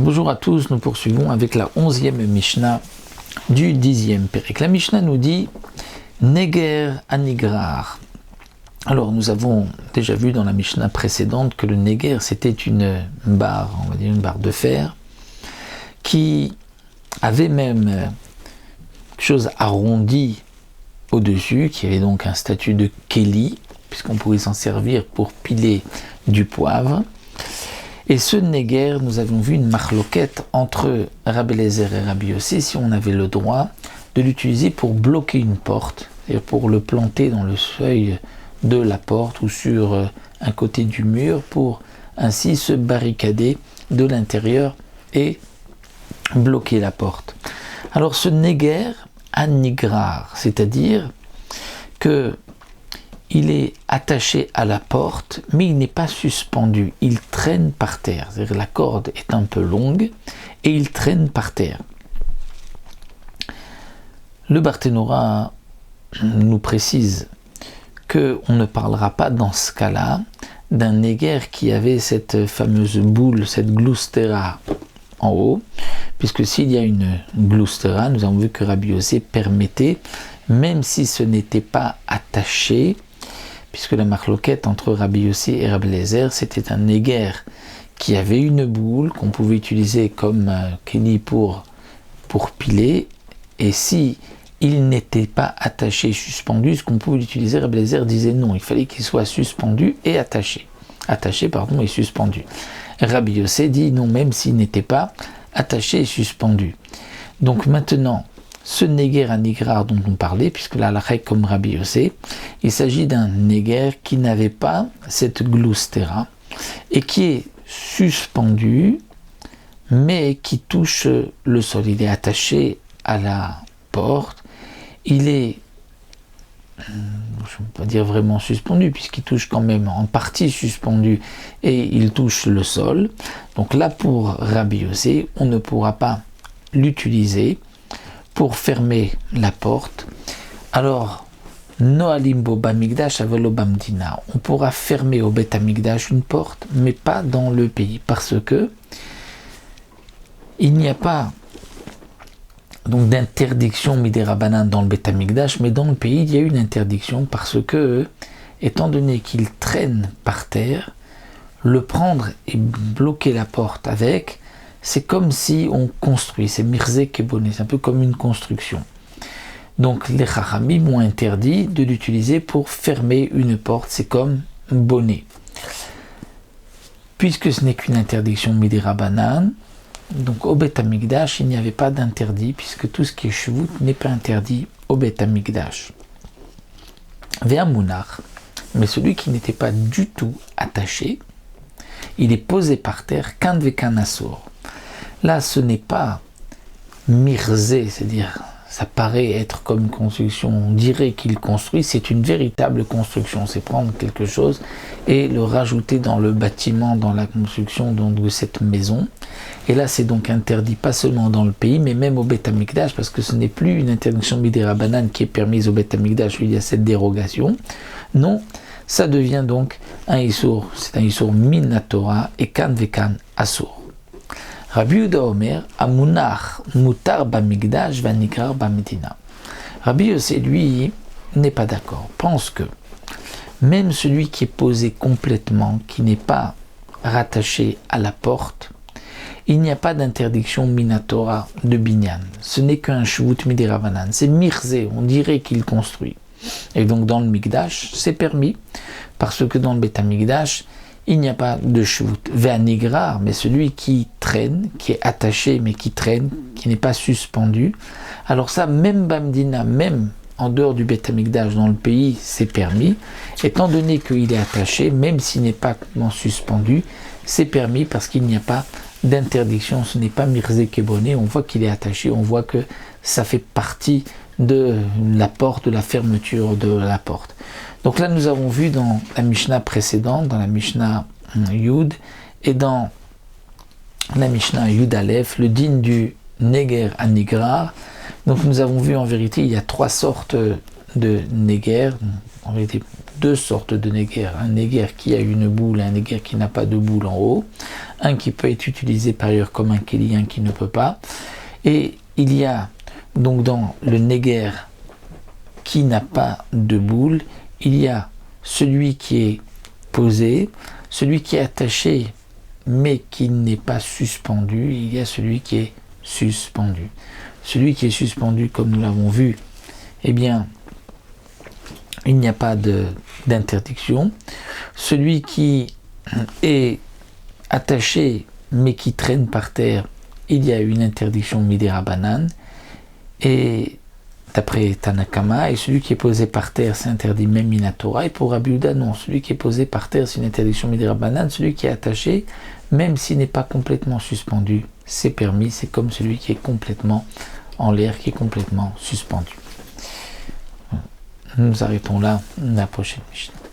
Bonjour à tous, nous poursuivons avec la 11e Mishnah du 10e Pérek. La Mishnah nous dit Neger Anigrar. Alors nous avons déjà vu dans la Mishnah précédente que le Neger c'était une barre, on va dire une barre de fer, qui avait même quelque chose arrondi au-dessus, qui avait donc un statut de Keli, puisqu'on pouvait s'en servir pour piler du poivre. Et ce Neger, nous avions vu une marloquette entre Rabbi Eliezer et Rabbi Yossi, si on avait le droit de l'utiliser pour bloquer une porte, c'est-à-dire pour le planter dans le seuil de la porte ou sur un côté du mur, pour ainsi se barricader de l'intérieur et bloquer la porte. Alors ce Neger Anigrar, c'est-à-dire que il est attaché à la porte, mais il n'est pas suspendu, il traîne par terre. C'est-à-dire la corde est un peu longue et il traîne par terre. Le Barthénora nous précise qu'on ne parlera pas dans ce cas-là d'un Neger qui avait cette fameuse boule, cette gloustera en haut, puisque s'il y a une gloustera, nous avons vu que Rabbi Yossi permettait, même si ce n'était pas attaché, puisque la marloquette entre Rabbi Yossi et Rabbi Eliezer, c'était un Neger qui avait une boule qu'on pouvait utiliser comme Keli pour piler, et si il n'était pas attaché, suspendu, ce qu'on pouvait l'utiliser, Rabbi Eliezer disait non, il fallait qu'il soit suspendu et attaché. Attaché, pardon, et suspendu. Rabbi Yossi dit non, même s'il n'était pas attaché et suspendu. Donc maintenant, ce Neger Anigrar dont on parlait, puisque la halakha comme Rabbi Yossi, il s'agit d'un Neger qui n'avait pas cette gloustera et qui est suspendu, mais qui touche le sol. Il est attaché à la porte, il est, je ne peux pas dire vraiment suspendu, puisqu'il touche quand même en partie suspendu et il touche le sol. Donc là, pour Rabbi Yossi, on ne pourra pas l'utiliser pour fermer la porte. Alors, Noalimbo Bamigdash avelo Bamdina, on pourra fermer au Bet Amigdash une porte, mais pas dans le pays, parce que il n'y a pas donc d'interdiction Midera Banan dans le Bet Amigdash, mais dans le pays il y a une interdiction parce que, étant donné qu'il traîne par terre, le prendre et bloquer la porte avec, c'est comme si on construit, c'est Mirze Keboné, c'est un peu comme une construction. Donc les Chachamim m'ont interdit de l'utiliser pour fermer une porte, c'est comme bonnet. Puisque ce n'est qu'une interdiction Midera Banan, donc au Bet Amigdash, il n'y avait pas d'interdit, puisque tout ce qui est Shvut n'est pas interdit au Bet Amigdash. Ve'amunach, mais celui qui n'était pas du tout attaché, il est posé par terre, kan vekan asur. Là, ce n'est pas mirzé, c'est-à-dire ça paraît être comme une construction, on dirait qu'il construit, c'est une véritable construction, c'est prendre quelque chose et le rajouter dans le bâtiment, dans la construction donc, de cette maison. Et là, c'est donc interdit pas seulement dans le pays, mais même au Bet Amigdash, parce que ce n'est plus une interdiction Midera Banan qui est permise au Bet Amigdash où il y a cette dérogation. Non, ça devient donc un Issour, c'est un Issour Minatora et Kan Vekan Assour. Rabbi Yehuda Omer, Amunach Mutar Bamigdash Vanikrar Bamedina. Rabbi Yossi, lui, n'est pas d'accord, pense que même celui qui est posé complètement, qui n'est pas rattaché à la porte, il n'y a pas d'interdiction Minatora de Binyan. Ce n'est qu'un Shvut Midera Banan, c'est Mirzé, on dirait qu'il construit. Et donc dans le Mikdash, c'est permis, parce que dans le Bet Amigdash, il n'y a pas de Shvut. Ve'anigrar, mais celui qui traîne, qui est attaché, mais qui traîne, qui n'est pas suspendu. Alors ça, même Bamdina, même en dehors du Bet Amigdash, dans le pays, c'est permis. Étant donné qu'il est attaché, même s'il n'est pas suspendu, c'est permis parce qu'il n'y a pas d'interdiction. Ce n'est pas Mirze Keboné, on voit qu'il est attaché, on voit que ça fait partie de la porte, de la fermeture de la porte. Donc là, nous avons vu dans la Mishnah précédente, dans la Mishnah Yud, et dans la Mishnah Yud Aleph, le din du Neger Anigrar. Donc nous avons vu en vérité, il y a trois sortes de Neger, en vérité deux sortes de Neger. Un Neger qui a une boule, un Neger qui n'a pas de boule en haut. un qui peut être utilisé par ailleurs comme un keli, un qui ne peut pas. Et il y a donc dans le néguer qui n'a pas de boule, il y a celui qui est posé, celui qui est attaché mais qui n'est pas suspendu, il y a celui qui est suspendu. Celui qui est suspendu, comme nous l'avons vu, eh bien, il n'y a pas d'interdiction. Celui qui est attaché mais qui traîne par terre, il y a une interdiction midera banane. Et d'après Tanakama, et celui qui est posé par terre, c'est interdit même Minatora. Et pour Rabbi Yehuda, non. Celui qui est posé par terre, c'est une interdiction midera banane. Celui qui est attaché, même s'il n'est pas complètement suspendu, c'est permis. C'est comme celui qui est complètement en l'air, qui est complètement suspendu. Nous arrêtons là la prochaine Mishnah.